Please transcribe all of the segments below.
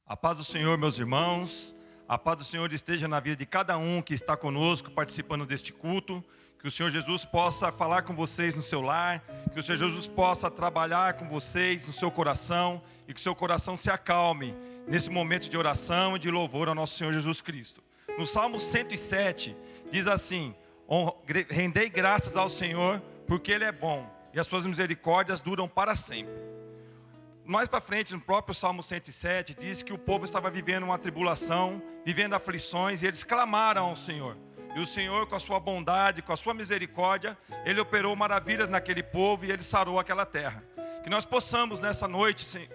A paz do Senhor, meus irmãos, a paz do Senhor esteja na vida de cada um que está conosco, participando deste culto. Que o Senhor Jesus possa falar com vocês no seu lar, que o Senhor Jesus possa trabalhar com vocês no seu coração e que o seu coração se acalme nesse momento de oração e de louvor ao nosso Senhor Jesus Cristo. No Salmo 107 diz assim: rendei graças ao Senhor porque Ele é bom e as suas misericórdias duram para sempre. Mais para frente, no próprio Salmo 107, diz que o povo estava vivendo uma tribulação, vivendo aflições, e eles clamaram ao Senhor. E o Senhor, com a sua bondade, com a sua misericórdia, Ele operou maravilhas naquele povo e Ele sarou aquela terra. Que nós possamos nessa noite,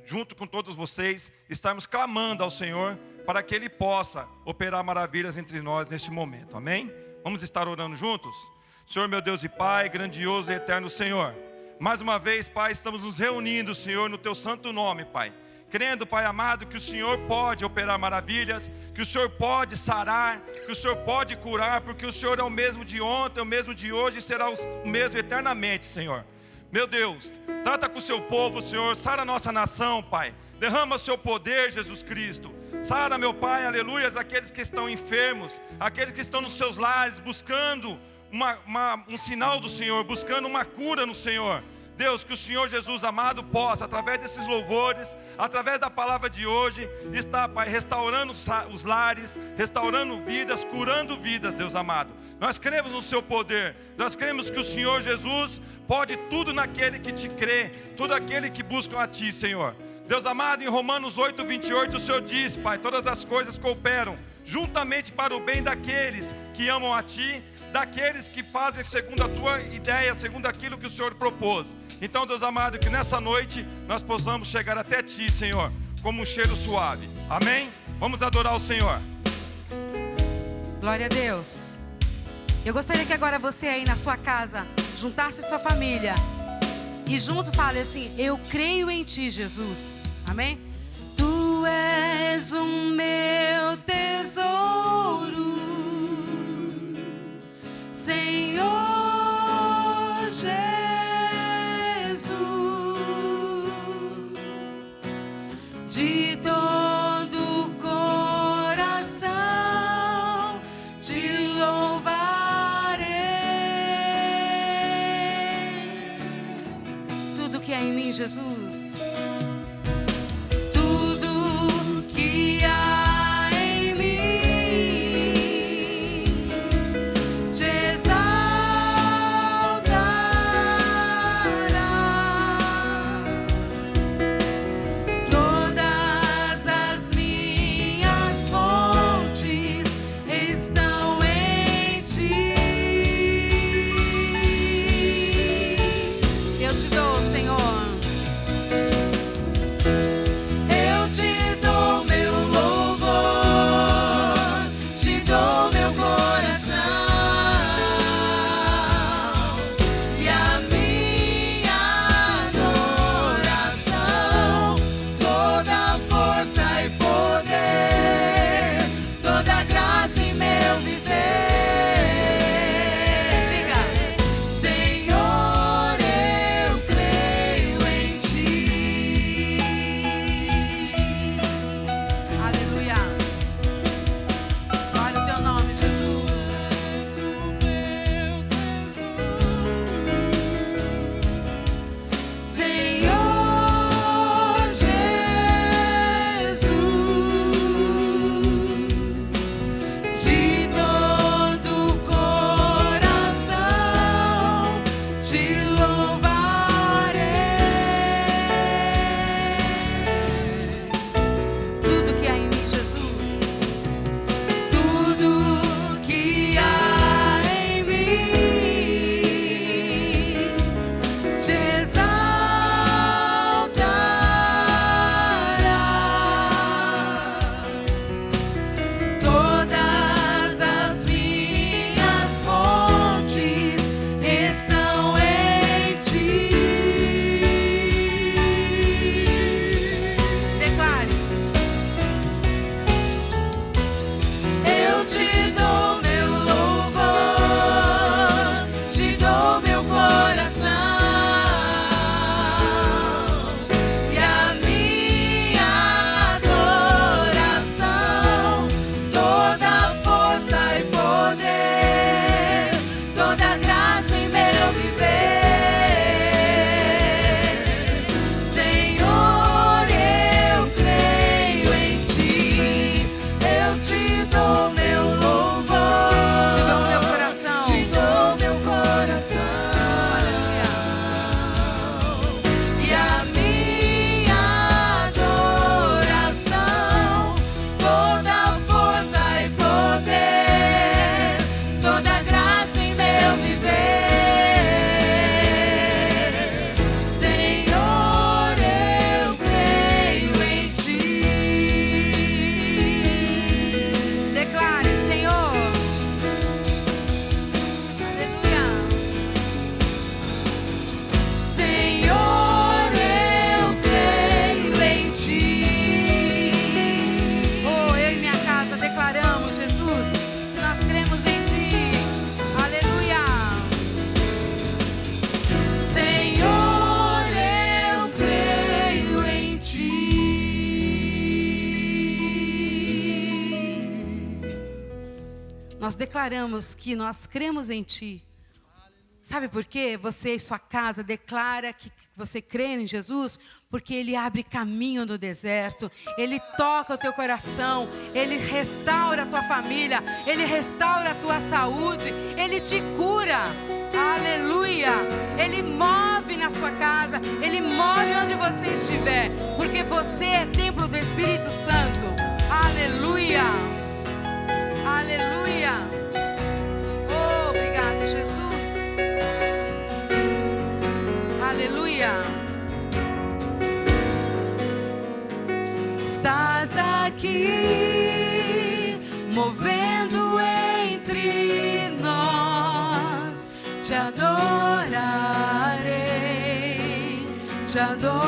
junto com todos vocês, estarmos clamando ao Senhor para que Ele possa operar maravilhas entre nós neste momento. Amém? Vamos estar orando juntos? Senhor, meu Deus e Pai, grandioso e eterno Senhor, mais uma vez, Pai, estamos nos reunindo, Senhor, no Teu santo nome, Pai. Crendo, Pai amado, que o Senhor pode operar maravilhas, que o Senhor pode sarar, que o Senhor pode curar, porque o Senhor é o mesmo de ontem, é o mesmo de hoje e será o mesmo eternamente, Senhor. Meu Deus, trata com o Seu povo, Senhor, sara a nossa nação, Pai. Derrama o Seu poder, Jesus Cristo. Sara, meu Pai, aleluias, aqueles que estão enfermos, aqueles que estão nos seus lares, buscando um sinal do Senhor, buscando uma cura no Senhor. Deus, que o Senhor Jesus amado possa, através desses louvores, através da palavra de hoje, estar, Pai, restaurando os lares, restaurando vidas, curando vidas, Deus amado. Nós cremos no Seu poder, nós cremos que o Senhor Jesus pode tudo naquele que te crê, tudo aquele que busca a Ti, Senhor. Deus amado, em Romanos 8:28, o Senhor diz, Pai, todas as coisas cooperam juntamente para o bem daqueles que amam a Ti, daqueles que fazem segundo a Tua ideia, segundo aquilo que o Senhor propôs. Então, Deus amado, que nessa noite nós possamos chegar até Ti, Senhor, como um cheiro suave. Amém? Vamos adorar o Senhor. Glória a Deus. Eu gostaria que agora você aí na sua casa juntasse sua família e junto fale assim: eu creio em Ti, Jesus. Amém? Tu és o meu tesouro, Senhor Jesus, de todo o coração te louvarei. Tudo que há em mim, Jesus. Tudo que há em mim te exaltará. Todas as minhas fontes estão em Ti. Eu te dou, Senhor. nós declaramos que nós cremos em Ti. Sabe por quê? Você e sua casa declara que você crê em Jesus, porque Ele abre caminho no deserto, Ele toca o teu coração, Ele restaura a tua família, Ele restaura a tua saúde, Ele te cura. Aleluia! Ele move na sua casa, Ele move onde você estiver, porque você é templo do Espírito Santo. Aleluia! Aleluia! Oh, obrigado, Jesus. Aleluia. Estás aqui, movendo entre nós. Te adorarei, te adorarei.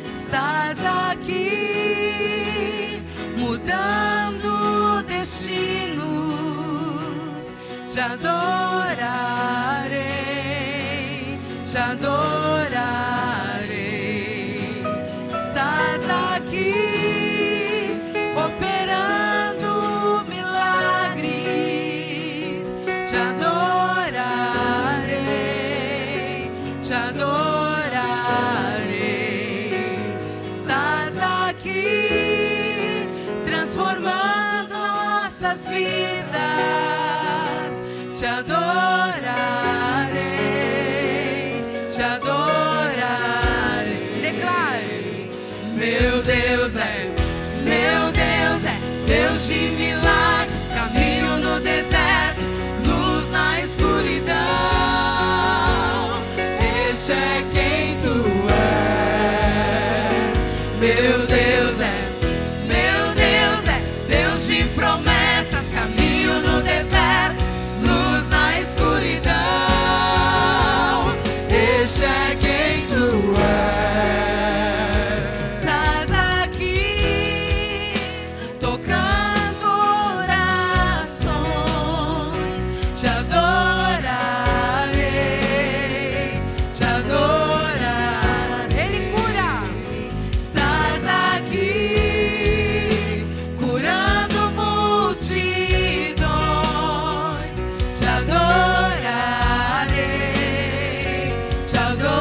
Estás aqui, mudando destinos. Te adorarei, te adorarei. Estás aqui, operando milagres. Te adorarei, te adorarei. Estás aqui, transformando nossas vidas. Te adorarei, te adorarei. Declare: meu Deus é Deus de milagres, caminho no deserto, luz na escuridão. Este é quem tu és. Meu Deus é Deus de promessas, caminho no deserto, luz na escuridão. Este é quem tu és. Estás aqui, tocando orações. Te adorarei, te adorarei. Ele cura. Estás aqui, curando multidões. Te adorarei, te adorarei.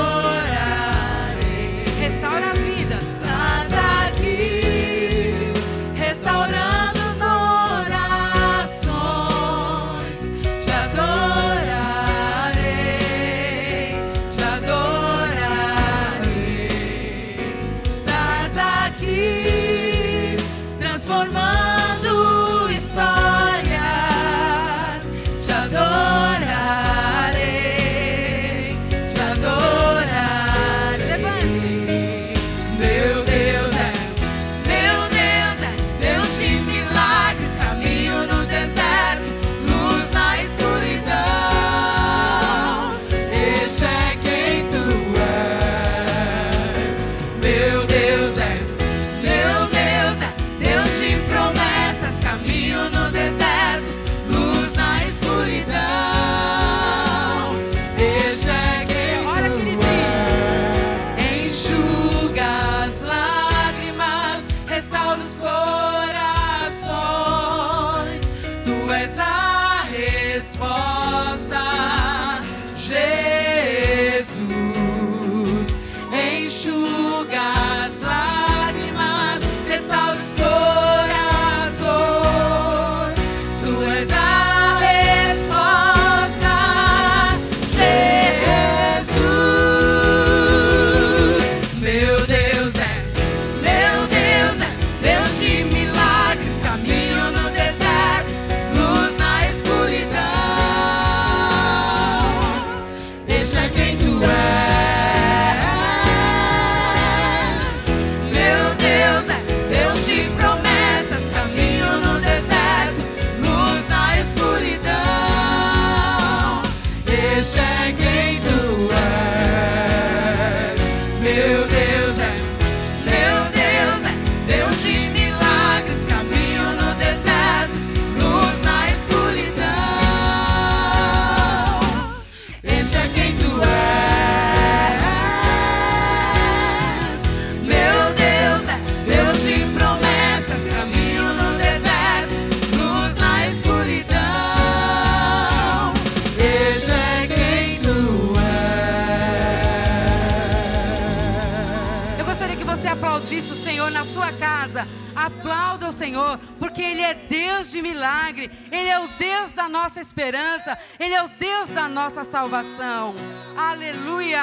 Senhor na sua casa. Aplauda o Senhor, porque Ele é Deus de milagre. Ele é o Deus da nossa esperança. Ele é o Deus da nossa salvação. Aleluia.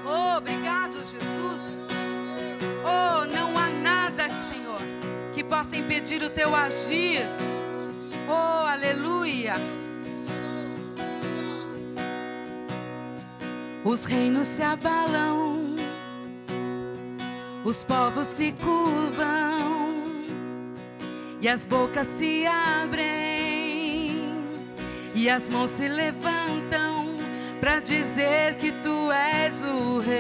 Oh, obrigado, Jesus. Oh, não há nada, Senhor, que possa impedir o teu agir. Oh, aleluia. Os reinos se abalam, os povos se curvam e as bocas se abrem e as mãos se levantam para dizer que tu és o Rei,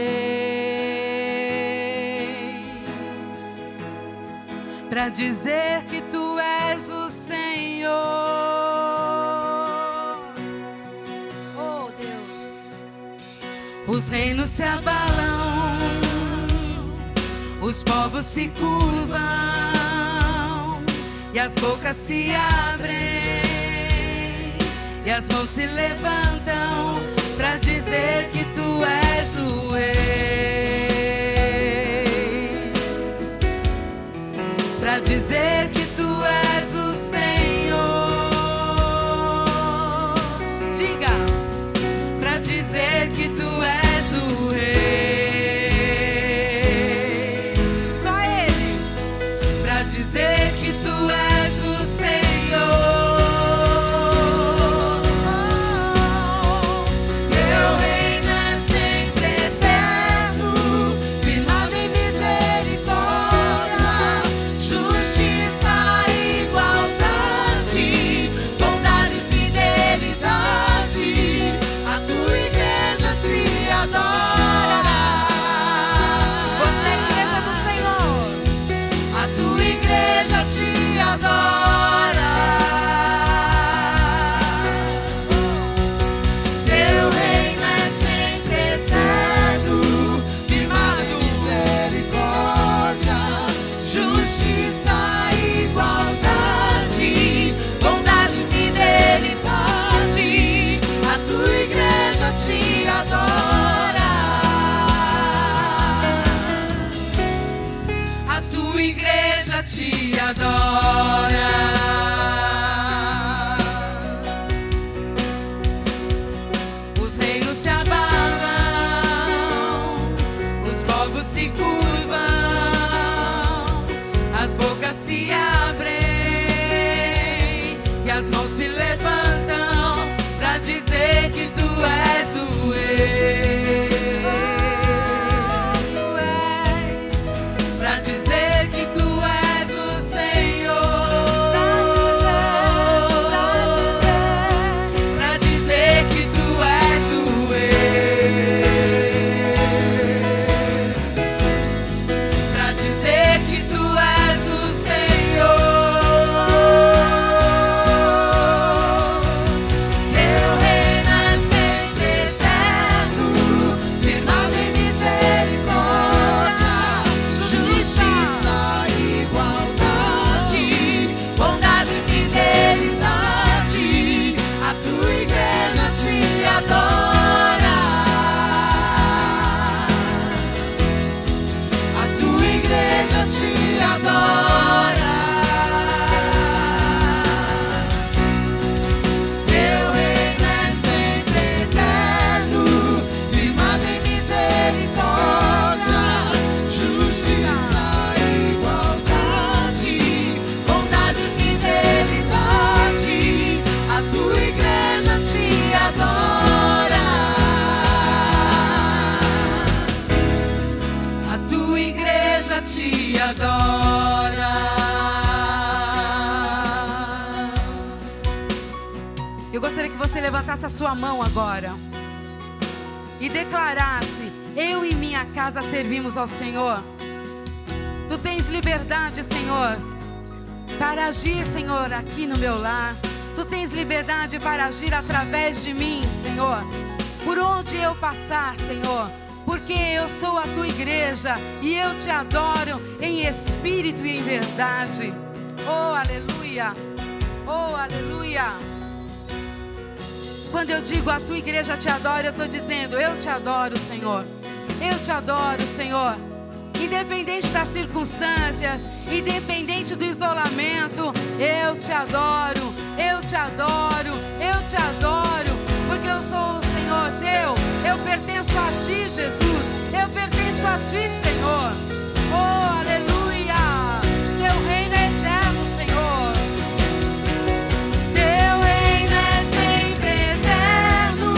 para dizer que tu és o Senhor. Oh, Deus. Os reinos se abalam, os povos se curvam e as bocas se abrem e as mãos se levantam para dizer que tu és o Rei, para dizer que tu és o Senhor. Diga, para dizer que tu és o Rei. Só Ele, para dizer que tu és o Senhor. Te adora. Os reinos se abalam, os povos se curvam, as bocas se abrem e as mãos se levantam para dizer que tu és o Rei. Tu és, para dizer que tu és o Senhor, pra dizer que tu és o Rei, pra dizer que tu és o Senhor. Teu reino é sempre eterno, firmado em misericórdia, justiça, igualdade, bondade, fidelidade. A tua igreja te adora. A tua igreja te adora. Teu reino é sempre eterno, firmado em misericórdia, justiça, igualdade, bondade, fidelidade. A tua igreja te adora. A tua igreja te adora. Eu gostaria que você levantasse a sua mão agora e declarasse: eu e minha casa servimos ao Senhor. Tu tens liberdade, Senhor, para agir, Senhor, aqui no meu lar. Tu tens liberdade para agir através de mim, Senhor, por onde eu passar, Senhor, porque eu sou a tua igreja e eu te adoro em espírito e em verdade. Oh, aleluia! Oh, aleluia! Quando eu digo a tua igreja te adora, eu estou dizendo: eu te adoro, Senhor. Eu te adoro, Senhor. independente das circunstâncias, independente do isolamento, eu te adoro, eu te adoro, eu te adoro, porque eu sou o Senhor teu, eu pertenço a ti, Jesus, eu pertenço a ti, Senhor. Oh, aleluia, teu reino é eterno, Senhor. Teu reino é sempre eterno,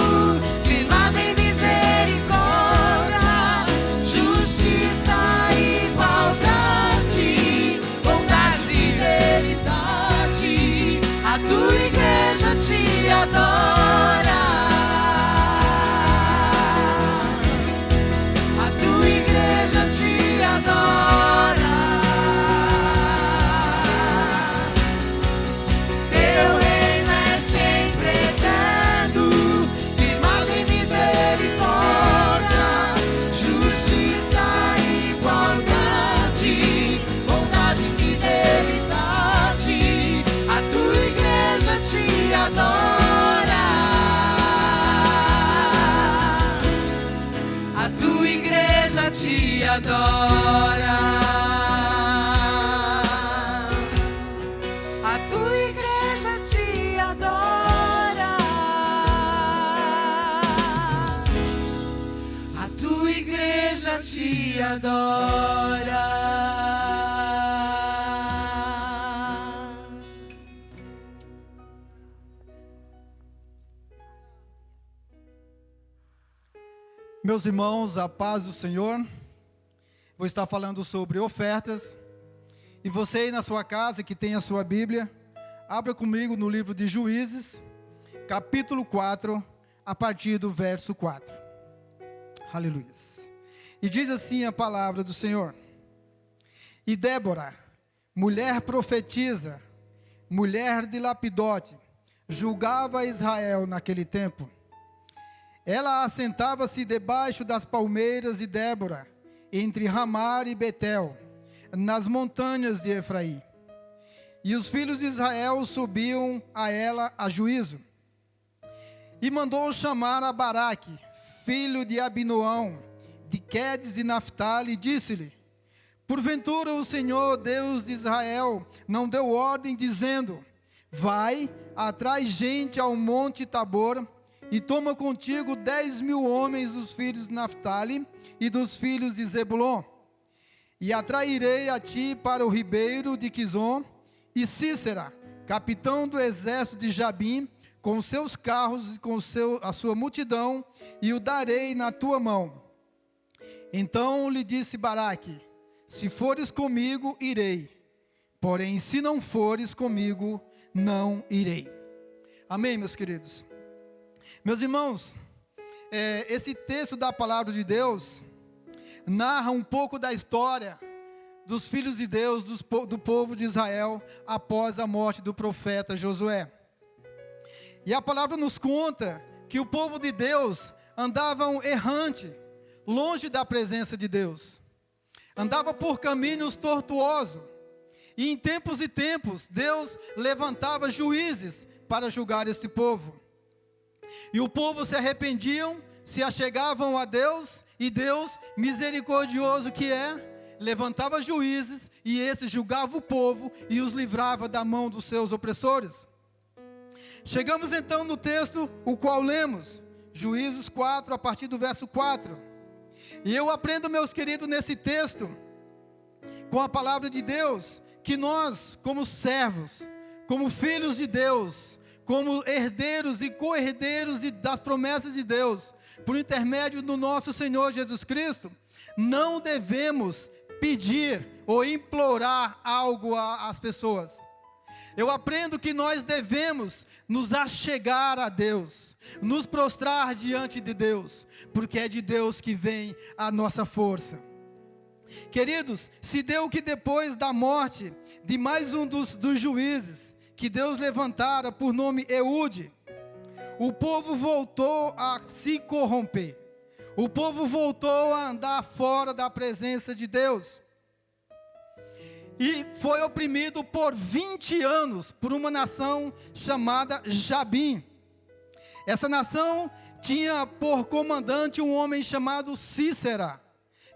firmado em misericórdia, justiça e igualdade, bondade e verdade. A tua igreja te adora. A tua igreja te adora. Teu reino é sempre eterno, firmado em misericórdia, justiça e igualdade, bondade e fidelidade. A tua igreja te adora. A tua igreja te adora. A tua igreja te adora. A tua igreja te adora. Meus irmãos, a paz do Senhor. Vou estar falando sobre ofertas. E você aí na sua casa que tem a sua Bíblia, abra comigo no livro de Juízes, capítulo 4, a partir do verso 4. Aleluia. E diz assim a palavra do Senhor: E Débora, mulher profetisa, mulher de Lapidote, julgava Israel naquele tempo. Ela assentava-se debaixo das palmeiras de Débora, entre Ramá e Betel, nas montanhas de Efraim. E os filhos de Israel subiam a ela a juízo. E mandou chamar a Baraque, filho de Abinoão, de Quedes de Naphtali, e disse-lhe: Porventura o Senhor, Deus de Israel, não deu ordem, dizendo: Vai, atrai gente ao monte Tabor, e toma contigo 10.000 homens dos filhos de Naphtali e dos filhos de Zebulon. E atrairei a ti para o ribeiro de Quizon, e Cícera, capitão do exército de Jabim, com seus carros e com a sua multidão, e o darei na tua mão. Então lhe disse Baraque: Se fores comigo, irei. Porém, se não fores comigo, não irei. Amém, meus queridos? Meus irmãos, esse texto da palavra de Deus narra um pouco da história dos filhos de Deus, do povo de Israel, após a morte do profeta Josué. E a palavra nos conta que o povo de Deus andavam errante, longe da presença de Deus. Andava por caminhos tortuosos. E em tempos e tempos, Deus levantava juízes para julgar este povo. E o povo se arrependiam, se achegavam a Deus, e Deus, misericordioso que é, levantava juízes, e esses julgavam o povo e os livrava da mão dos seus opressores. Chegamos então no texto, o qual lemos, Juízes 4, a partir do verso 4. E eu aprendo, meus queridos, nesse texto, com a palavra de Deus, que nós, como servos, como filhos de Deus, como herdeiros e co-herdeiros das promessas de Deus, por intermédio do nosso Senhor Jesus Cristo, não devemos pedir ou implorar algo às pessoas. Eu aprendo que nós devemos nos achegar a Deus, nos prostrar diante de Deus, porque é de Deus que vem a nossa força. Queridos, se deu que depois da morte de mais um dos juízes, que Deus levantara por nome Eude, o povo voltou a se corromper. O povo voltou a andar fora da presença de Deus. E foi oprimido por 20 anos por uma nação chamada Jabim. Essa nação tinha por comandante um homem chamado Cícera.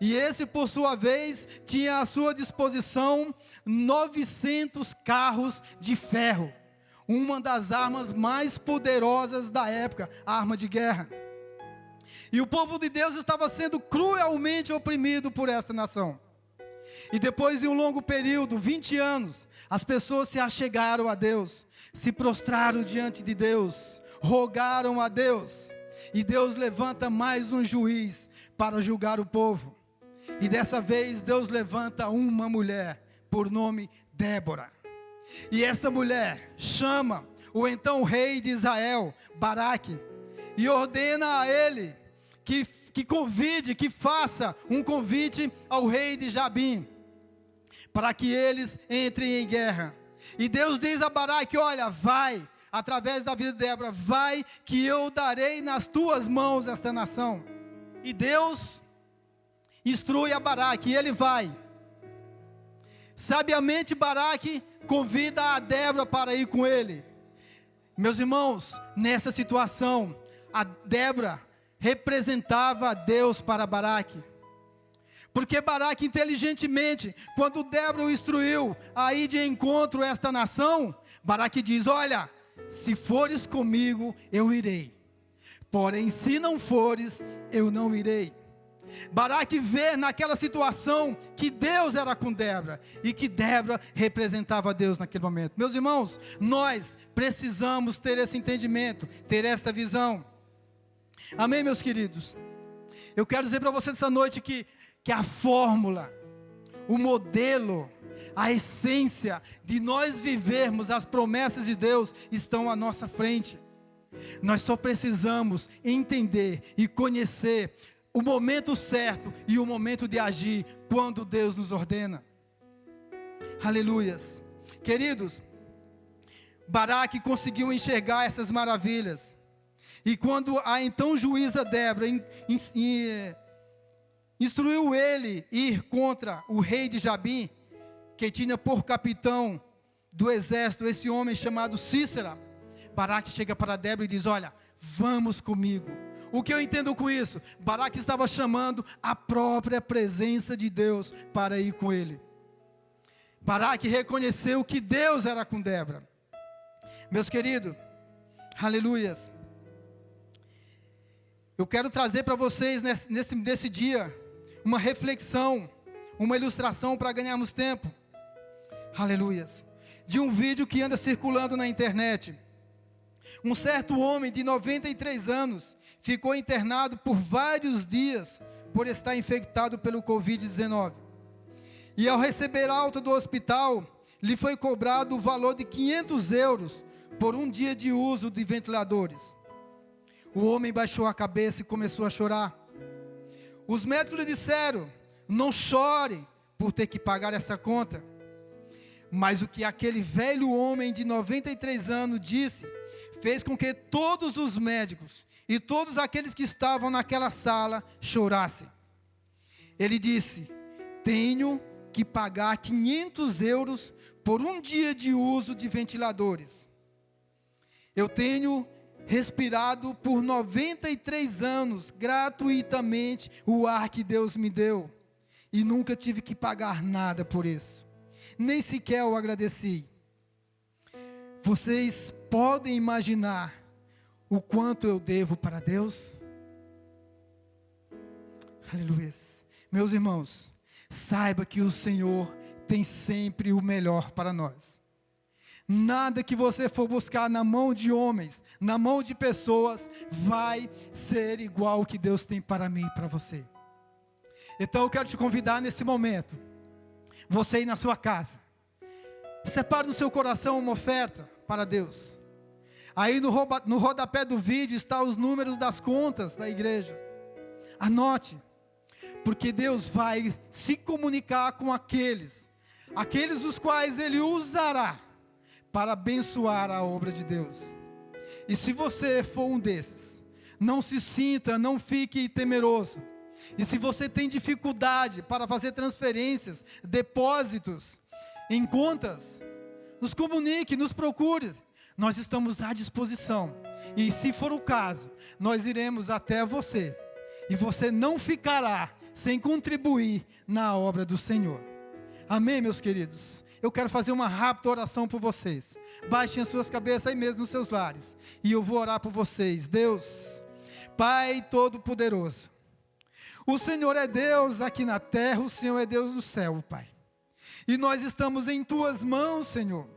E esse, por sua vez, tinha à sua disposição 900 carros de ferro. Uma das armas mais poderosas da época, a arma de guerra. E o povo de Deus estava sendo cruelmente oprimido por esta nação. E depois de um longo período, 20 anos, as pessoas se achegaram a Deus, se prostraram diante de Deus, rogaram a Deus. E Deus levanta mais um juiz para julgar o povo. E dessa vez Deus levanta uma mulher, por nome Débora. E esta mulher chama o então rei de Israel, Baraque, e ordena a ele que faça um convite ao rei de Jabim, para que eles entrem em guerra. E Deus diz a Baraque: olha, vai, através da vida de Débora, vai, que eu darei nas tuas mãos esta nação. E Deus instrui a Baraque, e ele vai. Sabiamente Baraque convida a Débora para ir com ele. Meus irmãos, nessa situação, a Débora representava a Deus para Baraque. Porque Baraque, inteligentemente, quando Débora o instruiu a ir de encontro a esta nação, Baraque diz: olha, se fores comigo, eu irei. Porém, se não fores, eu não irei. Baraque vê naquela situação que Deus era com Débora e que Débora representava Deus naquele momento. Meus irmãos, nós precisamos ter esse entendimento, ter esta visão. Amém, meus queridos? Eu quero dizer para você essa noite que a fórmula, o modelo, a essência de nós vivermos as promessas de Deus estão à nossa frente. Nós só precisamos entender e conhecer o momento certo e o momento de agir quando Deus nos ordena. Aleluias. Queridos, Baraque conseguiu enxergar essas maravilhas. E quando a então juíza Débora instruiu ele ir contra o rei de Jabim, que tinha por capitão do exército esse homem chamado Cícera, Baraque chega para Débora e diz: olha, vamos comigo. O que eu entendo com isso? Baraque estava chamando a própria presença de Deus para ir com ele. Baraque reconheceu que Deus era com Débora. Meus queridos, aleluias. Eu quero trazer para vocês nesse dia uma reflexão, uma ilustração para ganharmos tempo. Aleluias. De um vídeo que anda circulando na internet. Um certo homem de 93 anos ficou internado por vários dias por estar infectado pelo Covid-19. E ao receber alta do hospital, lhe foi cobrado o valor de 500 euros por um dia de uso de ventiladores. O homem baixou a cabeça e começou a chorar. Os médicos lhe disseram: não chore por ter que pagar essa conta. Mas o que aquele velho homem de 93 anos disse, fez com que todos os médicos e todos aqueles que estavam naquela sala chorassem. Ele disse: tenho que pagar 500 euros por um dia de uso de ventiladores. Eu tenho respirado por 93 anos gratuitamente o ar que Deus me deu e nunca tive que pagar nada por isso, nem sequer o agradeci. Vocês podem imaginar o quanto eu devo para Deus? Aleluia. Meus irmãos, saiba que o Senhor tem sempre o melhor para nós. Nada que você for buscar na mão de homens, na mão de pessoas, vai ser igual ao que Deus tem para mim e para você. Então eu quero te convidar nesse momento, você ir na sua casa, separe no seu coração uma oferta para Deus. Aí no rodapé do vídeo está os números das contas da igreja. Anote, porque Deus vai se comunicar com aqueles os quais Ele usará para abençoar a obra de Deus. E se você for um desses, não se sinta, não fique temeroso. E se você tem dificuldade para fazer transferências, depósitos em contas, nos comunique, nos procure. Nós estamos à disposição. E se for o caso, nós iremos até você. E você não ficará sem contribuir na obra do Senhor. Amém, meus queridos? Eu quero fazer uma rápida oração por vocês. Baixem as suas cabeças aí mesmo nos seus lares. E eu vou orar por vocês. Deus, Pai Todo-Poderoso, o Senhor é Deus aqui na terra, o Senhor é Deus do céu, Pai. E nós estamos em Tuas mãos, Senhor.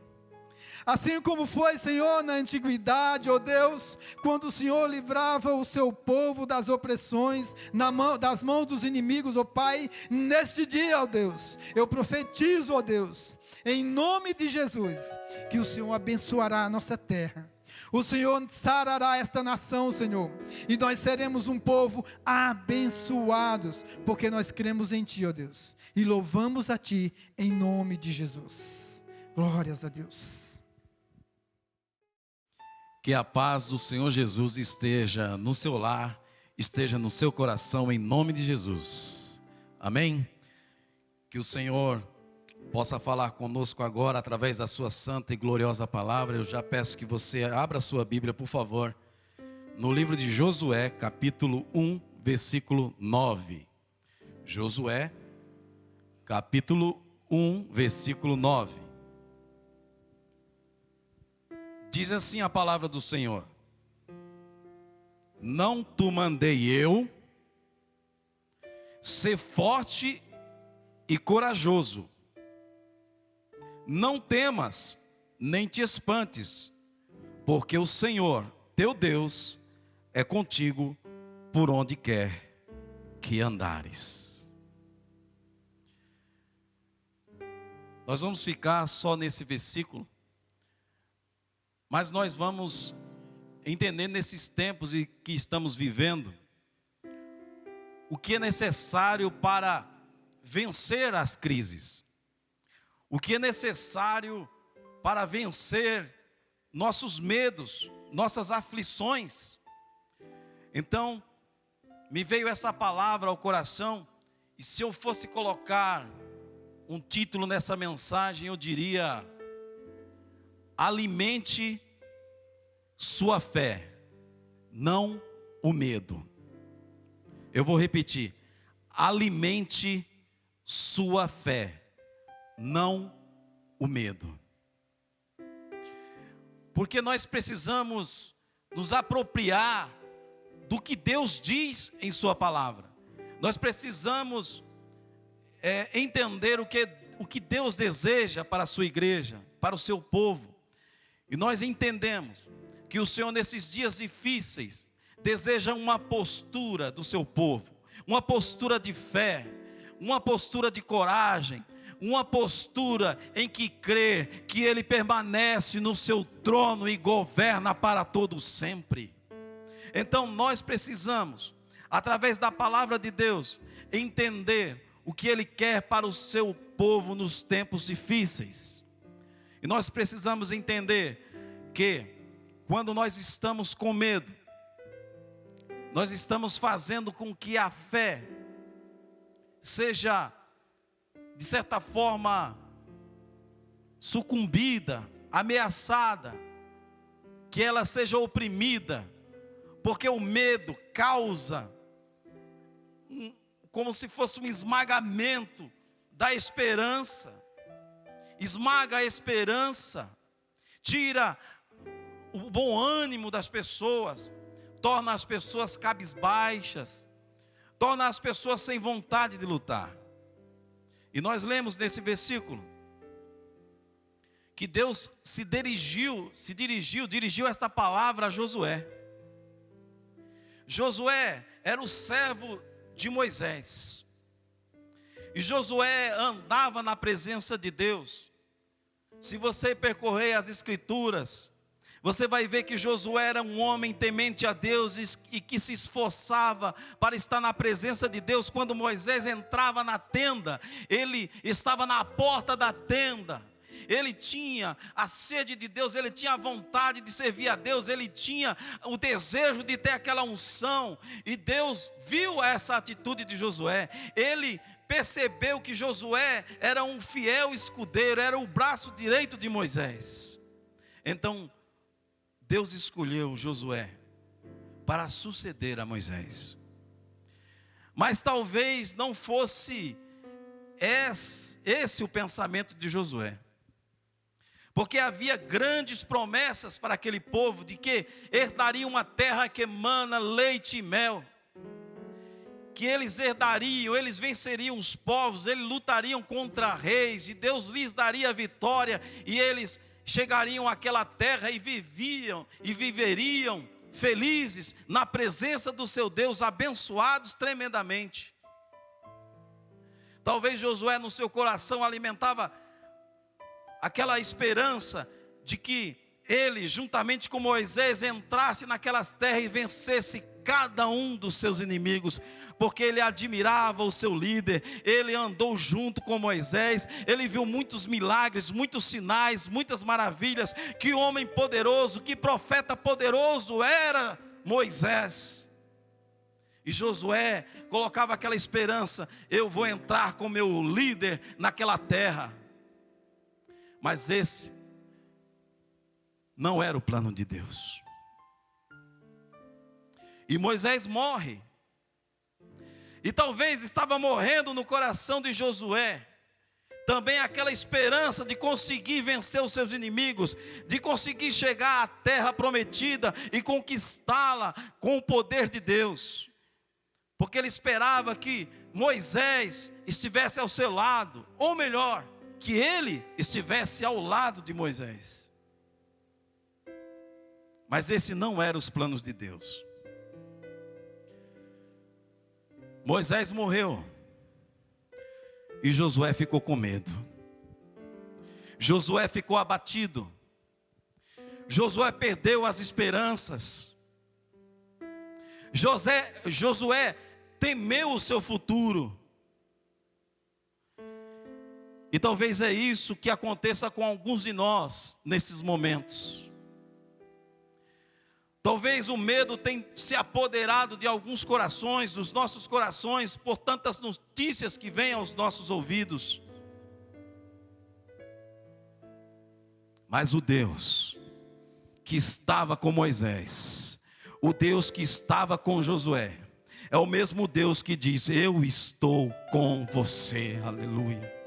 Assim como foi, Senhor, na antiguidade, ó Deus, quando o Senhor livrava o seu povo das opressões, das mãos dos inimigos, ó Pai, neste dia, ó Deus, eu profetizo, ó Deus, em nome de Jesus, que o Senhor abençoará a nossa terra. O Senhor sarará esta nação, Senhor, e nós seremos um povo abençoados, porque nós cremos em Ti, ó Deus, e louvamos a Ti em nome de Jesus. Glórias a Deus. Que a paz do Senhor Jesus esteja no seu lar, esteja no seu coração, em nome de Jesus. Amém? Que o Senhor possa falar conosco agora através da sua santa e gloriosa palavra. Eu já peço que você abra a sua Bíblia, por favor, no livro de Josué, capítulo 1, versículo 9. Josué, capítulo 1, versículo 9. Diz assim a palavra do Senhor: não te mandei eu, ser forte e corajoso, não temas, nem te espantes, porque o Senhor, teu Deus, é contigo por onde quer que andares. Nós vamos ficar só nesse versículo, mas nós vamos entender nesses tempos em que estamos vivendo o que é necessário para vencer as crises, o que é necessário para vencer nossos medos, nossas aflições. Então, me veio essa palavra ao coração, e se eu fosse colocar um título nessa mensagem, eu diria: alimente sua fé, não o medo. Eu vou repetir: alimente sua fé, não o medo. Porque nós precisamos nos apropriar do que Deus diz em sua palavra. Nós precisamos entender o que Deus deseja para a sua igreja, para o seu povo. E nós entendemos que o Senhor, nesses dias difíceis, deseja uma postura do seu povo, uma postura de fé, uma postura de coragem, uma postura em que crê que Ele permanece no seu trono e governa para todo sempre. Então nós precisamos, através da palavra de Deus, entender o que Ele quer para o seu povo nos tempos difíceis. E nós precisamos entender que quando nós estamos com medo, nós estamos fazendo com que a fé seja, de certa forma, sucumbida, ameaçada, que ela seja oprimida, porque o medo causa como se fosse um esmagamento da esperança, esmaga a esperança, tira o bom ânimo das pessoas, torna as pessoas cabisbaixas, torna as pessoas sem vontade de lutar. E nós lemos nesse versículo que Deus dirigiu esta palavra a Josué. Josué era o servo de Moisés, e Josué andava na presença de Deus. Se você percorrer as escrituras, você vai ver que Josué era um homem temente a Deus e que se esforçava para estar na presença de Deus. Quando Moisés entrava na tenda, ele estava na porta da tenda. Ele tinha a sede de Deus, ele tinha a vontade de servir a Deus, ele tinha o desejo de ter aquela unção. E Deus viu essa atitude de Josué. Ele percebeu que Josué era um fiel escudeiro, era o braço direito de Moisés. Então Deus escolheu Josué para suceder a Moisés. Mas talvez não fosse esse o pensamento de Josué. Porque havia grandes promessas para aquele povo, de que herdaria uma terra que emana leite e mel. Que eles herdariam, eles venceriam os povos, eles lutariam contra reis, e Deus lhes daria vitória, e eles chegariam àquela terra e viveriam felizes na presença do seu Deus, abençoados tremendamente. Talvez Josué no seu coração alimentava aquela esperança de que ele, juntamente com Moisés, entrasse naquelas terras e vencesse cada um dos seus inimigos, porque ele admirava o seu líder, ele andou junto com Moisés, ele viu muitos milagres, muitos sinais, muitas maravilhas. Que homem poderoso, que profeta poderoso era Moisés. E Josué colocava aquela esperança: eu vou entrar com meu líder naquela terra. Mas esse não era o plano de Deus. E Moisés morre. E talvez estava morrendo no coração de Josué também aquela esperança de conseguir vencer os seus inimigos, de conseguir chegar à terra prometida e conquistá-la com o poder de Deus. Porque ele esperava que Moisés estivesse ao seu lado, ou melhor, que ele estivesse ao lado de Moisés. Mas esse não era os planos de Deus. Moisés morreu e Josué ficou com medo. Josué ficou abatido. Josué perdeu as esperanças. Josué temeu o seu futuro. E talvez é isso que aconteça com alguns de nós nesses momentos. Talvez o medo tenha se apoderado de alguns corações, dos nossos corações, por tantas notícias que vêm aos nossos ouvidos. Mas o Deus que estava com Moisés, o Deus que estava com Josué, é o mesmo Deus que diz: eu estou com você, aleluia.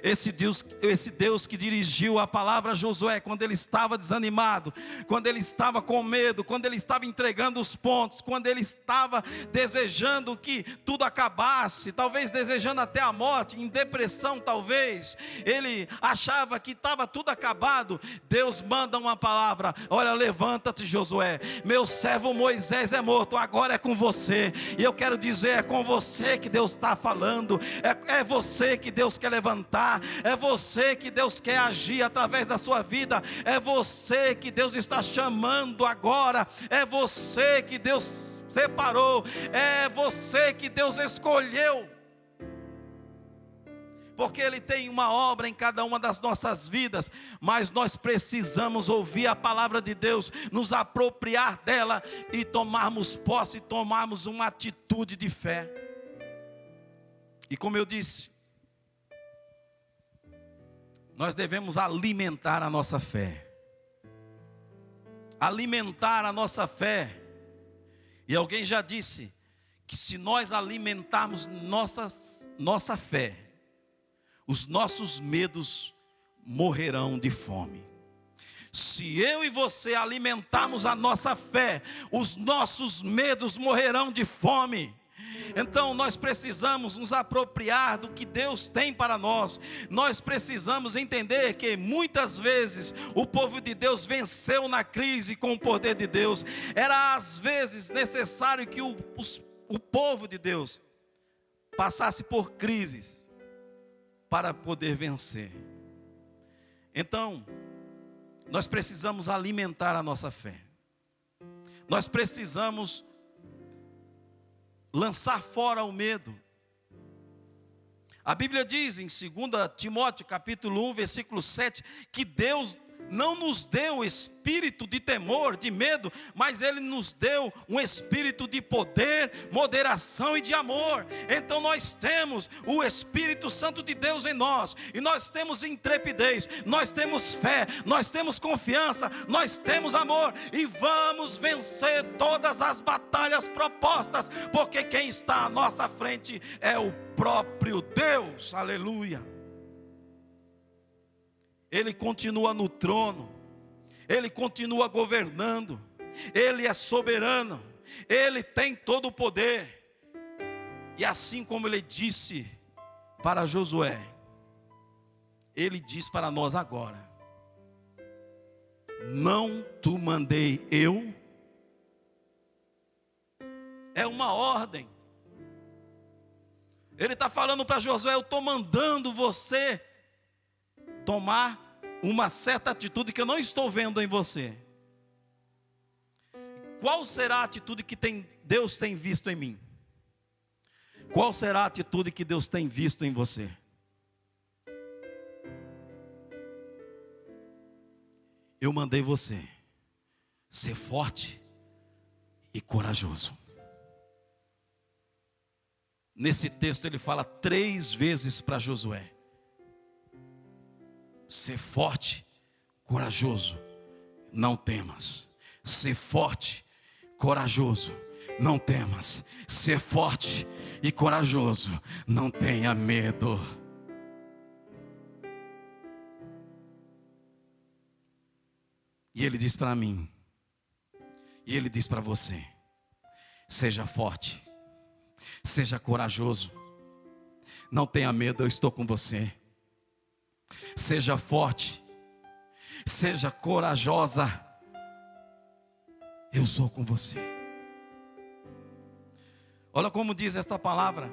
Esse Deus que dirigiu a palavra a Josué quando ele estava desanimado, quando ele estava com medo, quando ele estava entregando os pontos, quando ele estava desejando que tudo acabasse, talvez desejando até a morte, em depressão talvez, ele achava que estava tudo acabado. Deus manda uma palavra: olha, levanta-te, Josué, meu servo Moisés é morto, agora é com você. E eu quero dizer, é com você que Deus está falando, é você que Deus quer levantar, é você que Deus quer agir através da sua vida, é você que Deus está chamando agora, é você que Deus separou, é você que Deus escolheu, porque Ele tem uma obra em cada uma das nossas vidas, mas nós precisamos ouvir a palavra de Deus, nos apropriar dela e tomarmos posse, tomarmos uma atitude de fé. E como eu disse, nós devemos alimentar a nossa fé. Alimentar a nossa fé. E alguém já disse que se nós alimentarmos nossa fé, os nossos medos morrerão de fome. Se eu e você alimentarmos a nossa fé, os nossos medos morrerão de fome. Então nós precisamos nos apropriar do que Deus tem para nós. Nós precisamos entender que muitas vezes o povo de Deus venceu na crise com o poder de Deus. Era às vezes necessário que o povo de Deus passasse por crises para poder vencer. Então nós precisamos alimentar a nossa fé. Nós precisamos lançar fora o medo. A Bíblia diz em 2 Timóteo capítulo 1, versículo 7, que Deus não nos deu espírito de temor, de medo, mas Ele nos deu um espírito de poder, moderação e de amor. Então nós temos o Espírito Santo de Deus em nós, e nós temos intrepidez, nós temos fé, nós temos confiança, nós temos amor, e vamos vencer todas as batalhas propostas, porque quem está à nossa frente é o próprio Deus. Aleluia. Ele continua no trono, Ele continua governando, Ele é soberano, Ele tem todo o poder. E assim como Ele disse para Josué, Ele diz para nós agora: não te mandei eu? É uma ordem. Ele está falando para Josué: eu estou mandando você tomar uma certa atitude que eu não estou vendo em você. Qual será a atitude que Deus tem visto em mim? Qual será a atitude que Deus tem visto em você? Eu mandei você ser forte e corajoso. Nesse texto ele fala 3 vezes para Josué: ser forte, corajoso, não temas. Ser forte, corajoso, não temas. Ser forte e corajoso, não tenha medo. E Ele diz para mim, e Ele diz para você: seja forte, seja corajoso, não tenha medo, eu estou com você. Seja forte, seja corajosa, eu sou com você. Olha como diz esta palavra: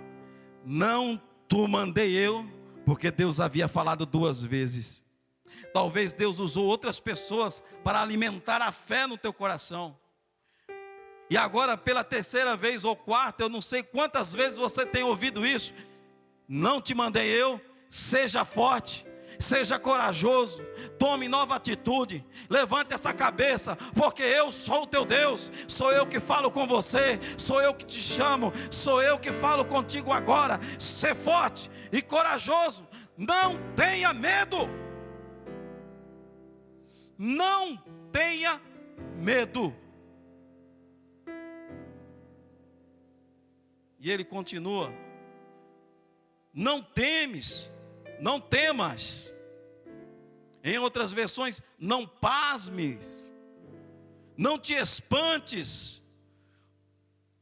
não te mandei eu, porque Deus havia falado 2 vezes. Talvez Deus usou outras pessoas para alimentar a fé no teu coração. E agora pela 3ª vez ou 4ª, eu não sei quantas vezes você tem ouvido isso: não te mandei eu, seja forte, seja corajoso, tome nova atitude, levante essa cabeça, porque eu sou o teu Deus, sou eu que falo com você, sou eu que te chamo, sou eu que falo contigo agora. Ser forte e corajoso, não tenha medo, não tenha medo. E ele continua: não temas. Em outras versões, não pasmes, não te espantes,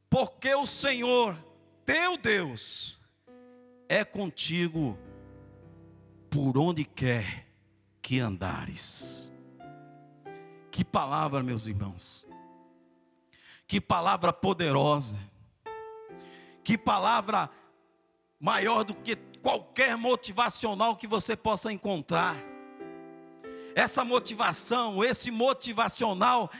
porque o Senhor, teu Deus, é contigo por onde quer que andares. Que palavra, meus irmãos, que palavra poderosa, que palavra maior do que qualquer motivacional que você possa encontrar. Essa motivação, esse motivacional,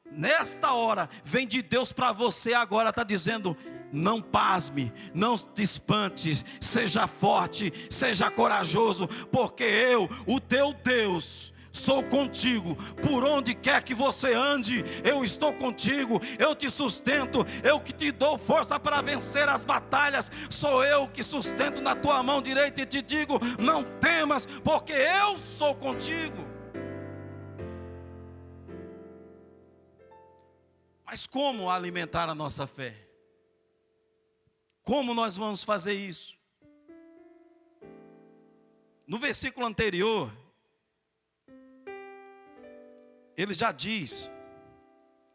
nesta hora, vem de Deus para você agora. Está dizendo: não pasme, não te espantes, seja forte, seja corajoso, porque eu, o teu Deus, sou contigo, por onde quer que você ande, eu estou contigo, eu te sustento, eu que te dou força para vencer as batalhas, sou eu que sustento na tua mão direita e te digo: não temas, porque eu sou contigo. Mas como alimentar a nossa fé? Como nós vamos fazer isso? No versículo anterior, ele já diz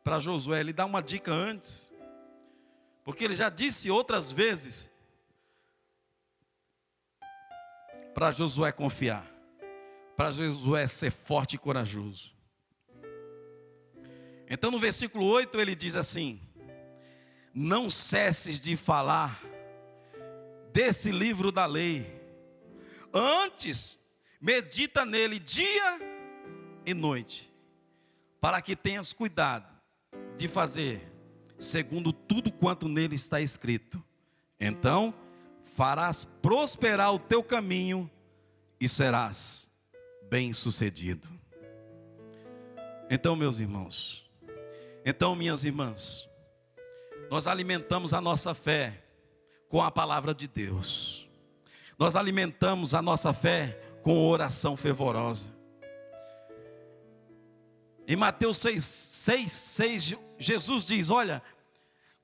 para Josué, ele dá uma dica antes, porque ele já disse outras vezes para Josué confiar, para Josué ser forte e corajoso. Então no versículo 8 ele diz assim: não cesses de falar desse livro da lei, antes medita nele dia e noite, para que tenhas cuidado de fazer segundo tudo quanto nele está escrito. Então farás prosperar o teu caminho e serás bem-sucedido. Então, meus irmãos, então, minhas irmãs, nós alimentamos a nossa fé com a palavra de Deus. Nós alimentamos a nossa fé com oração fervorosa. Em Mateus 6, Jesus diz: olha,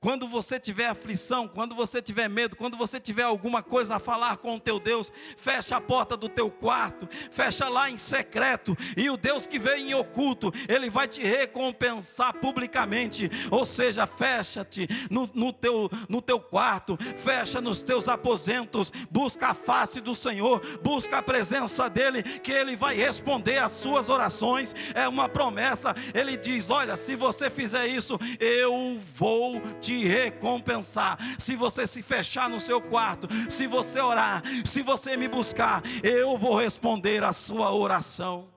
quando você tiver aflição, quando você tiver medo, quando você tiver alguma coisa a falar com o teu Deus, fecha a porta do teu quarto, fecha lá em secreto, e o Deus que vem em oculto, Ele vai te recompensar publicamente. Ou seja, fecha-te no teu quarto, fecha nos teus aposentos, busca a face do Senhor, busca a presença dEle, que Ele vai responder às suas orações. É uma promessa. Ele diz: olha, se você fizer isso, eu vou te recompensar. Se você se fechar no seu quarto, se você orar, se você me buscar, eu vou responder a sua oração.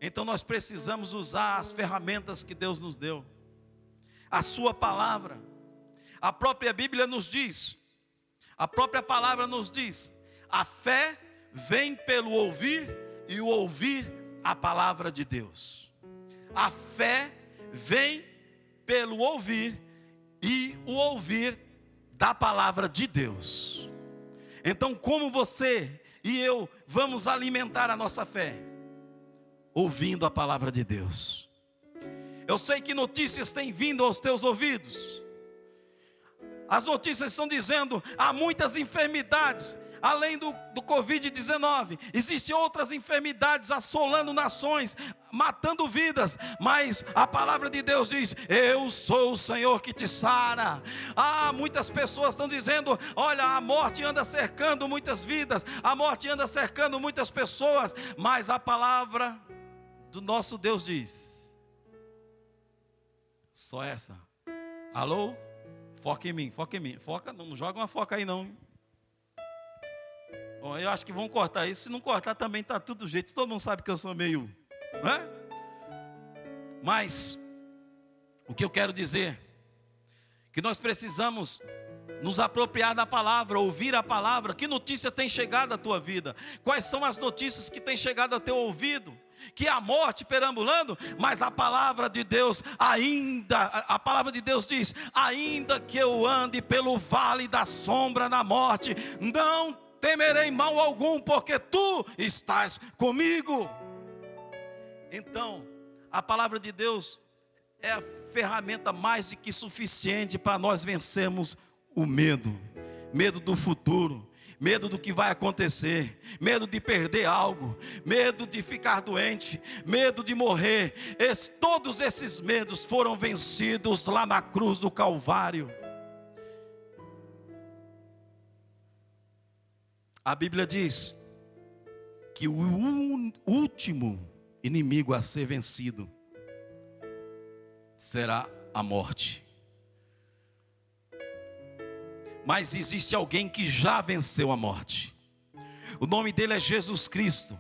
Então nós precisamos usar as ferramentas que Deus nos deu, a sua palavra. A própria Bíblia nos diz, a própria palavra nos diz: a fé vem pelo ouvir, e o ouvir a palavra de Deus. A fé vem pelo ouvir, e o ouvir da palavra de Deus. Então, como você e eu vamos alimentar a nossa fé? Ouvindo a palavra de Deus. Eu sei que notícias têm vindo aos teus ouvidos. As notícias estão dizendo: há muitas enfermidades. Além do Covid-19, existem outras enfermidades assolando nações, matando vidas, mas a palavra de Deus diz: eu sou o Senhor que te sara. Muitas pessoas estão dizendo: olha, a morte anda cercando muitas vidas, a morte anda cercando muitas pessoas, mas a palavra do nosso Deus diz: só essa. Alô? Foca em mim, foca, não joga uma foca aí não. Bom, eu acho que vão cortar isso. Se não cortar também está tudo do jeito. Todo mundo sabe que eu sou meio, né? Mas o que eu quero dizer, que nós precisamos nos apropriar da palavra, ouvir a palavra. Que notícia tem chegado à tua vida? Quais são as notícias que têm chegado ao teu ouvido? Que a morte perambulando, mas a palavra de Deus a palavra de Deus diz: ainda que eu ande pelo vale da sombra da morte, não temerei mal algum, porque tu estás comigo. Então, a palavra de Deus é a ferramenta mais do que suficiente para nós vencermos o medo. Medo do futuro, medo do que vai acontecer, medo de perder algo, medo de ficar doente, medo de morrer. Todos esses medos foram vencidos lá na cruz do Calvário. A Bíblia diz que o último inimigo a ser vencido será a morte. Mas existe alguém que já venceu a morte. O nome dele é Jesus Cristo.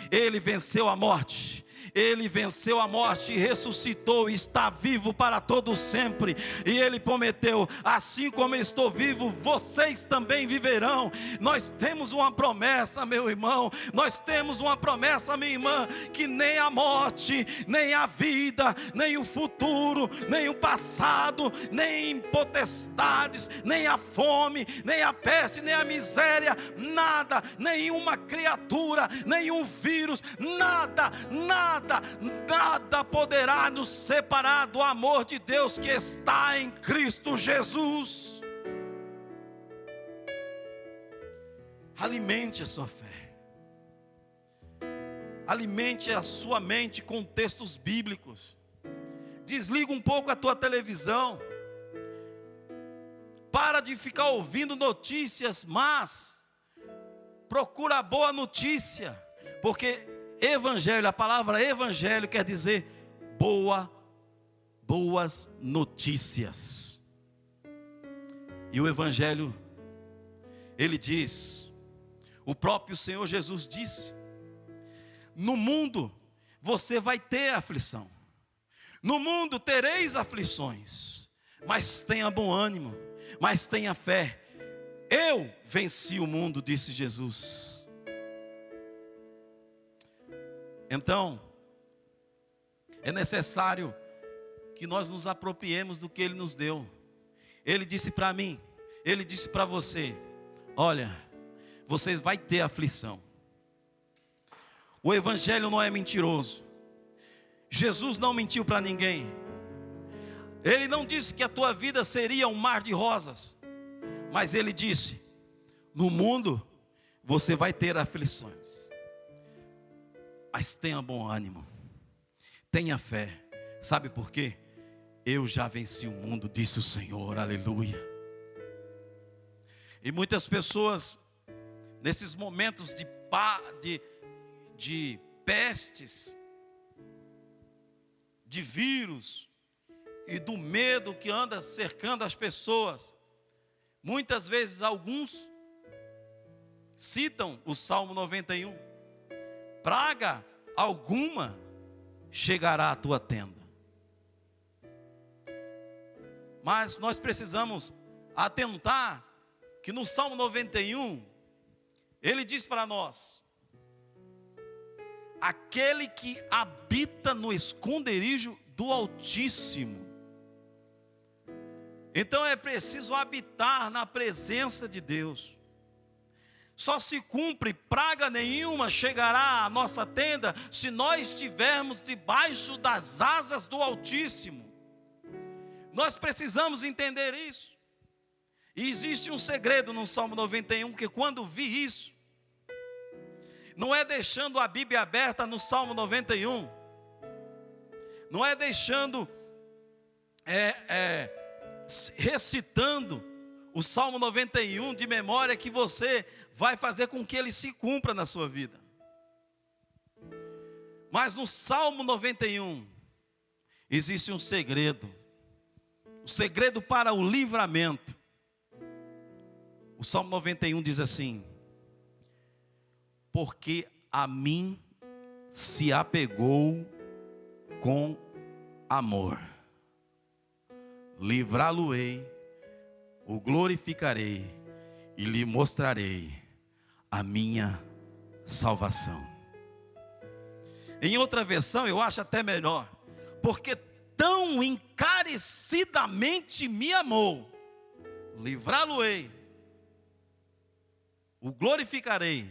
Ele venceu a morte. Ele venceu a morte e ressuscitou, e está vivo para todo sempre. E Ele prometeu: assim como eu estou vivo, vocês também viverão. Nós temos uma promessa, meu irmão. Nós temos uma promessa, minha irmã, que nem a morte, nem a vida, nem o futuro, nem o passado, nem potestades, nem a fome, nem a peste, nem a miséria, nada, nenhuma criatura, nenhum vírus, nada poderá nos separar do amor de Deus que está em Cristo Jesus. Alimente a sua fé, alimente a sua mente com textos bíblicos. Desliga um pouco a tua televisão, para de ficar ouvindo notícias, mas procura a boa notícia, porque evangelho, a palavra evangelho quer dizer boas notícias. E o evangelho, ele diz, o próprio Senhor Jesus disse: no mundo você vai ter aflição, no mundo tereis aflições, mas tenha bom ânimo, mas tenha fé, eu venci o mundo, disse Jesus. Então, é necessário que nós nos apropriemos do que Ele nos deu. Ele disse para mim, Ele disse para você: olha, você vai ter aflição. O Evangelho não é mentiroso. Jesus não mentiu para ninguém. Ele não disse que a tua vida seria um mar de rosas, mas Ele disse: no mundo você vai ter aflições, mas tenha bom ânimo, tenha fé. Sabe por quê? Eu já venci o mundo, disse o Senhor, aleluia. E muitas pessoas, nesses momentos de pestes, de vírus e do medo que anda cercando as pessoas, muitas vezes alguns citam o Salmo 91: praga alguma chegará à tua tenda. Mas nós precisamos atentar que no Salmo 91, ele diz para nós: aquele que habita no esconderijo do Altíssimo. Então é preciso habitar na presença de Deus. Só se cumpre: praga nenhuma chegará à nossa tenda se nós estivermos debaixo das asas do Altíssimo. Nós precisamos entender isso. E existe um segredo no Salmo 91, que quando vi isso, não é deixando a Bíblia aberta no Salmo 91, não é deixando, recitando o Salmo 91 de memória, que você vai fazer com que ele se cumpra na sua vida. Mas no Salmo 91, existe um segredo, o segredo para o livramento. O Salmo 91 diz assim: porque a mim se apegou com amor, livrá-lo-ei, o glorificarei e lhe mostrarei a minha salvação. Em outra versão eu acho até melhor: porque tão encarecidamente me amou, livrá-lo-ei, o glorificarei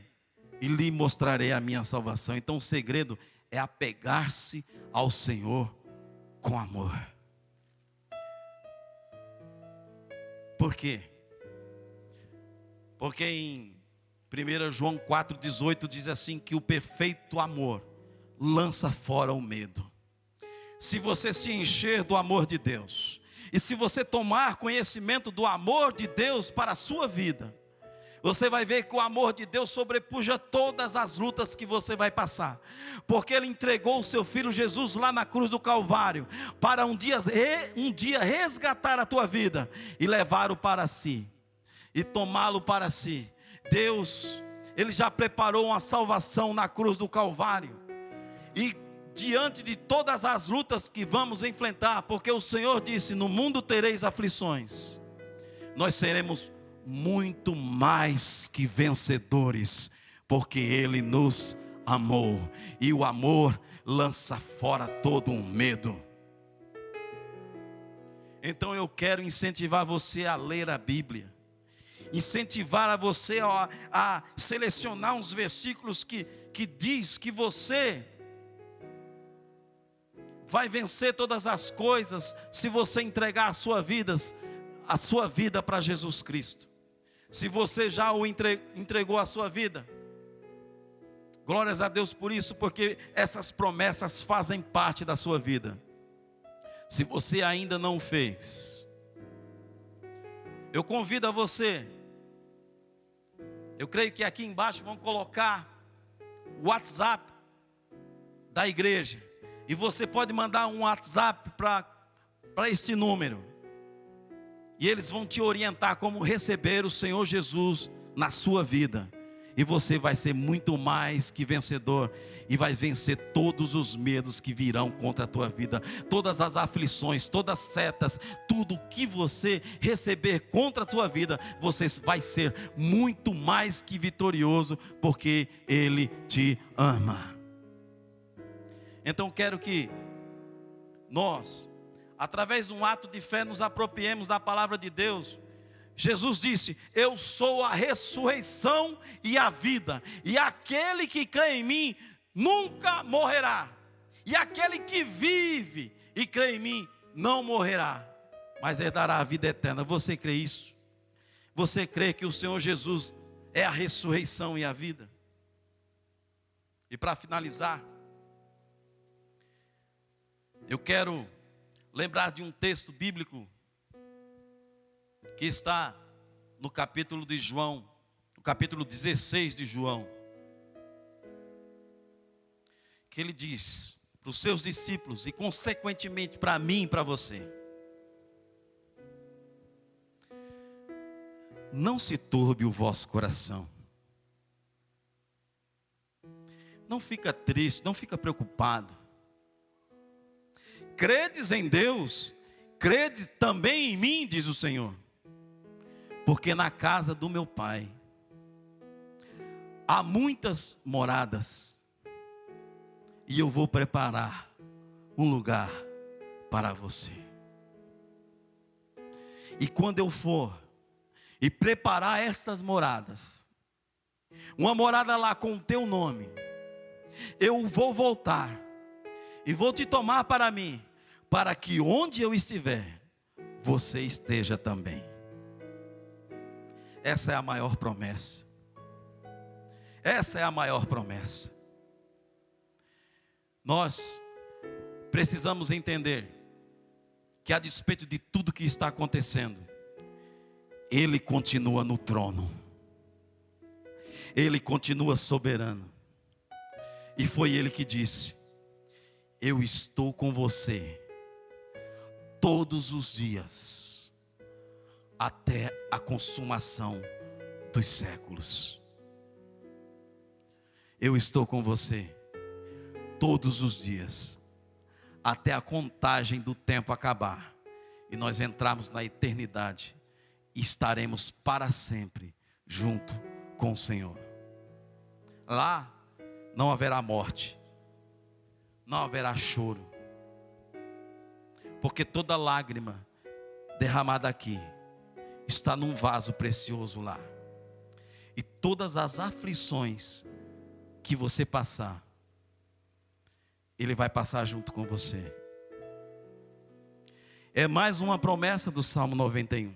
e lhe mostrarei a minha salvação. Então o segredo é apegar-se ao Senhor com amor. Por quê? Porque em 1 João 4,18 diz assim, que o perfeito amor lança fora o medo. Se você se encher do amor de Deus, e se você tomar conhecimento do amor de Deus para a sua vida, você vai ver que o amor de Deus sobrepuja todas as lutas que você vai passar, porque Ele entregou o seu Filho Jesus lá na cruz do Calvário, para um dia resgatar a tua vida, e levá-lo para si, e tomá-lo para si. Deus, Ele já preparou uma salvação na cruz do Calvário, e diante de todas as lutas que vamos enfrentar, porque o Senhor disse: no mundo tereis aflições, nós seremos muito mais que vencedores, porque Ele nos amou, e o amor lança fora todo um medo. Então eu quero incentivar você a ler a Bíblia, incentivar a você a selecionar uns versículos que diz que você vai vencer todas as coisas se você entregar a sua vida para Jesus Cristo. Se você já o entregou a sua vida, glórias a Deus por isso, porque essas promessas fazem parte da sua vida. Se você ainda não fez, eu convido a você, eu creio que aqui embaixo vão colocar o WhatsApp da igreja, e você pode mandar um WhatsApp para esse número, e eles vão te orientar como receber o Senhor Jesus na sua vida, e você vai ser muito mais que vencedor, e vai vencer todos os medos que virão contra a tua vida, todas as aflições, todas as setas, tudo que você receber contra a tua vida, você vai ser muito mais que vitorioso, porque Ele te ama. Então quero que nós, através de um ato de fé, nos apropriemos da palavra de Deus. Jesus disse: eu sou a ressurreição e a vida, e aquele que crê em mim nunca morrerá, e aquele que vive e crê em mim não morrerá, mas herdará a vida eterna. Você crê isso? Você crê que o Senhor Jesus é a ressurreição e a vida? E para finalizar, eu quero lembrar de um texto bíblico que está no capítulo de João, no capítulo 16 de João, que ele diz para os seus discípulos e consequentemente para mim e para você: não se turbe o vosso coração, não fica triste, não fica preocupado. Credes em Deus, crede também em mim, diz o Senhor. Porque na casa do meu Pai há muitas moradas, e eu vou preparar um lugar para você. E quando eu for e preparar estas moradas, uma morada lá com o teu nome, eu vou voltar e vou te tomar para mim, para que onde eu estiver, você esteja também. Essa é a maior promessa. Essa é a maior promessa. Nós precisamos entender que, a despeito de tudo que está acontecendo, Ele continua no trono. Ele continua soberano. E foi Ele que disse: eu estou com você todos os dias, até a consumação dos séculos. Eu estou com você todos os dias, até a contagem do tempo acabar, e nós entrarmos na eternidade, e estaremos para sempre junto com o Senhor. Lá não haverá morte, não haverá choro, porque toda lágrima derramada aqui está num vaso precioso lá. E todas as aflições que você passar, Ele vai passar junto com você. É mais uma promessa do Salmo 91.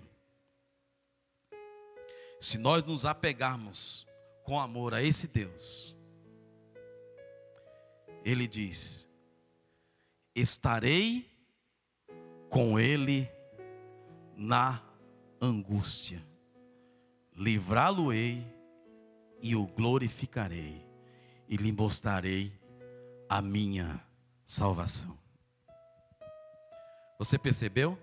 Se nós nos apegarmos com amor a esse Deus, Ele diz: estarei com Ele na angústia, livrá-lo-ei e o glorificarei, e lhe mostrarei a minha salvação. Você percebeu?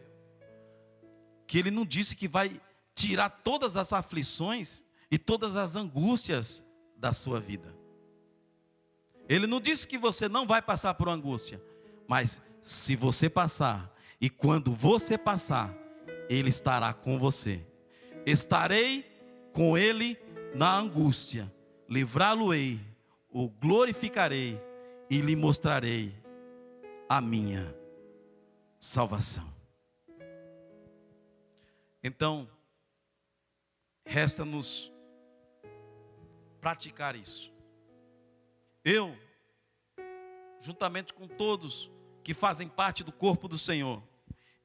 Que Ele não disse que vai tirar todas as aflições e todas as angústias da sua vida. Ele não disse que você não vai passar por angústia, mas se você passar, e quando você passar, Ele estará com você. Estarei com Ele na angústia, livrá-lo-ei, o glorificarei e lhe mostrarei a minha salvação. Então, resta-nos praticar isso. Eu, juntamente com todos que fazem parte do corpo do Senhor,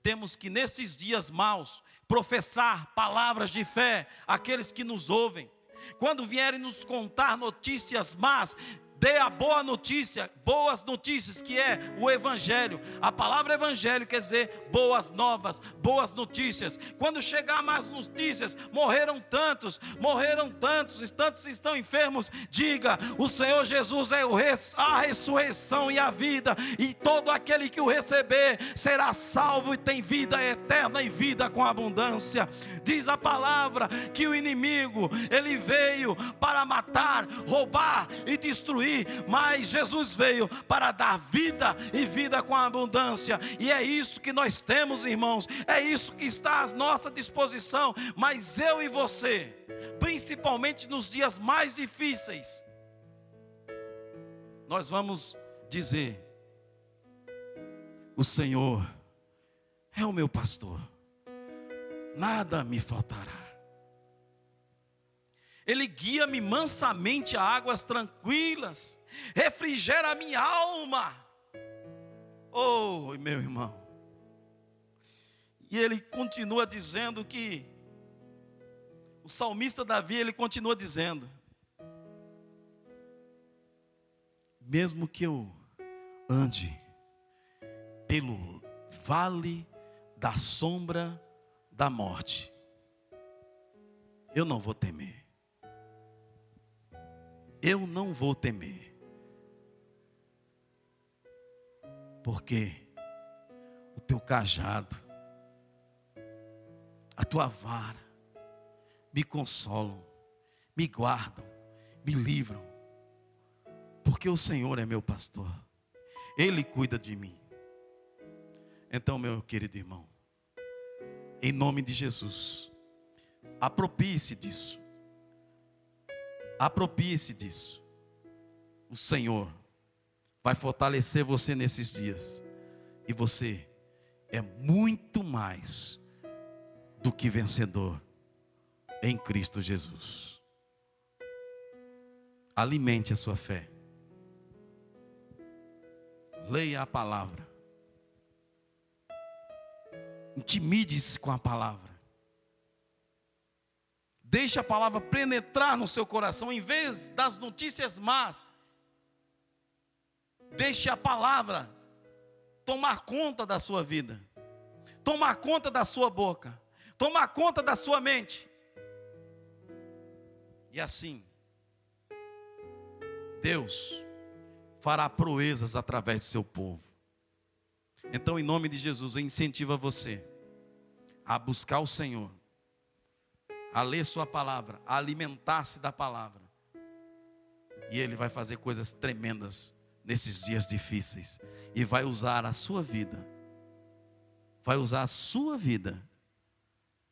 temos que nesses dias maus professar palavras de fé àqueles que nos ouvem. Quando vierem nos contar notícias más, dê a boa notícia, boas notícias, que é o Evangelho. A palavra Evangelho quer dizer boas novas, boas notícias. Quando chegar mais notícias, morreram tantos, tantos estão enfermos, diga: o Senhor Jesus é a ressurreição e a vida, e todo aquele que o receber será salvo e tem vida eterna e vida com abundância. Diz a palavra que o inimigo, ele veio para matar, roubar e destruir, mas Jesus veio para dar vida e vida com abundância. E é isso que nós temos, irmãos, é isso que está à nossa disposição. Mas eu e você, principalmente nos dias mais difíceis, nós vamos dizer: O Senhor é o meu pastor, nada me faltará. Ele guia-me mansamente a águas tranquilas, refrigera a minha alma. Oh, meu irmão. E ele continua dizendo que, o salmista Davi, ele continua dizendo: mesmo que eu ande pelo vale da sombra da morte, eu não vou temer. Eu não vou temer. Porque o teu cajado, a tua vara, me consolam, me guardam, me livram. Porque o Senhor é meu pastor, Ele cuida de mim. Então, meu querido irmão, em nome de Jesus, aproprie-se disso. Aproprie-se disso. O Senhor vai fortalecer você nesses dias. E você é muito mais do que vencedor em Cristo Jesus. Alimente a sua fé. Leia a palavra. Intimide-se com a palavra. Deixe a palavra penetrar no seu coração. Em vez das notícias más, deixe a palavra tomar conta da sua vida, tomar conta da sua boca, tomar conta da sua mente. E assim, Deus fará proezas através do seu povo. Então, em nome de Jesus, eu incentivo a você a buscar o Senhor, a ler sua palavra, a alimentar-se da palavra. E Ele vai fazer coisas tremendas nesses dias difíceis. E vai usar a sua vida. Vai usar a sua vida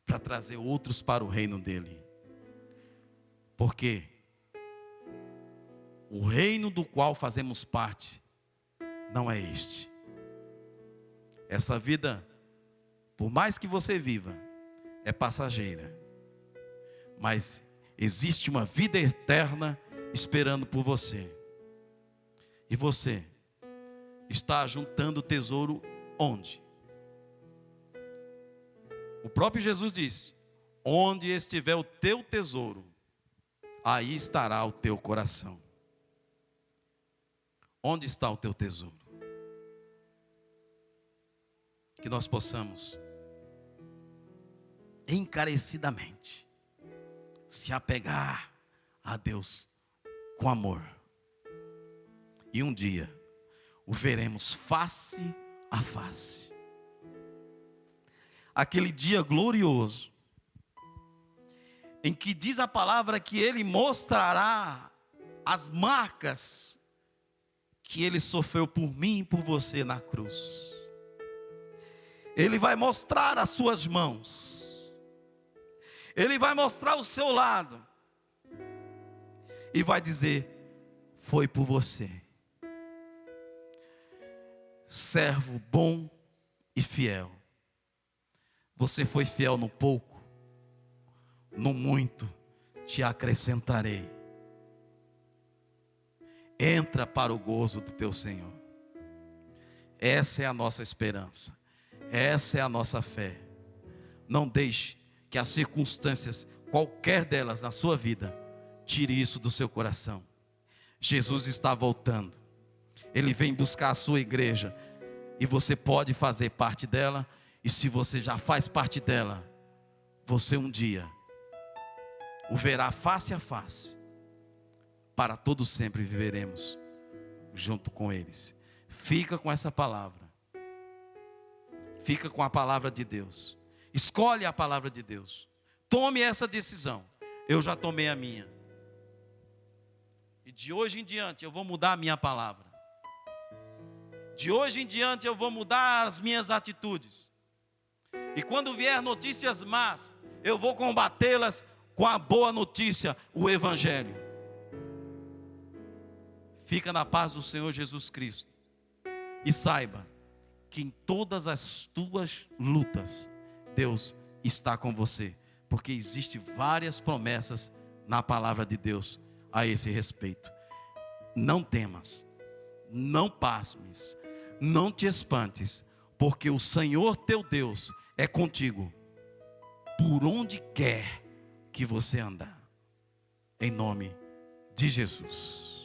para trazer outros para o reino dEle. Porque o reino do qual fazemos parte não é este. Essa vida, por mais que você viva, é passageira. Mas existe uma vida eterna esperando por você. E você está juntando tesouro onde? O próprio Jesus disse: onde estiver o teu tesouro, aí estará o teu coração. Onde está o teu tesouro? Que nós possamos encarecidamente se apegar a Deus com amor. E um dia o veremos face a face. Aquele dia glorioso, em que diz a palavra que Ele mostrará as marcas que Ele sofreu por mim e por você na cruz. Ele vai mostrar as suas mãos. Ele vai mostrar o seu lado. E vai dizer: foi por você. Servo bom e fiel. Você foi fiel no pouco, no muito te acrescentarei. Entra para o gozo do teu Senhor. Essa é a nossa esperança. Essa é a nossa fé. Não deixe que as circunstâncias, qualquer delas na sua vida, tire isso do seu coração. Jesus está voltando. Ele vem buscar a sua igreja. E você pode fazer parte dela. E se você já faz parte dela, você um dia o verá face a face. Para todo sempre viveremos junto com eles. Fica com essa palavra. Fica com a palavra de Deus. Escolhe a palavra de Deus. Tome essa decisão. Eu já tomei a minha. E de hoje em diante eu vou mudar a minha palavra. De hoje em diante eu vou mudar as minhas atitudes. E quando vier notícias más, eu vou combatê-las com a boa notícia, o Evangelho. Fica na paz do Senhor Jesus Cristo. E saiba que em todas as tuas lutas, Deus está com você, porque existem várias promessas na palavra de Deus a esse respeito. Não temas, não pasmes, não te espantes, porque o Senhor teu Deus é contigo, por onde quer que você andar, em nome de Jesus.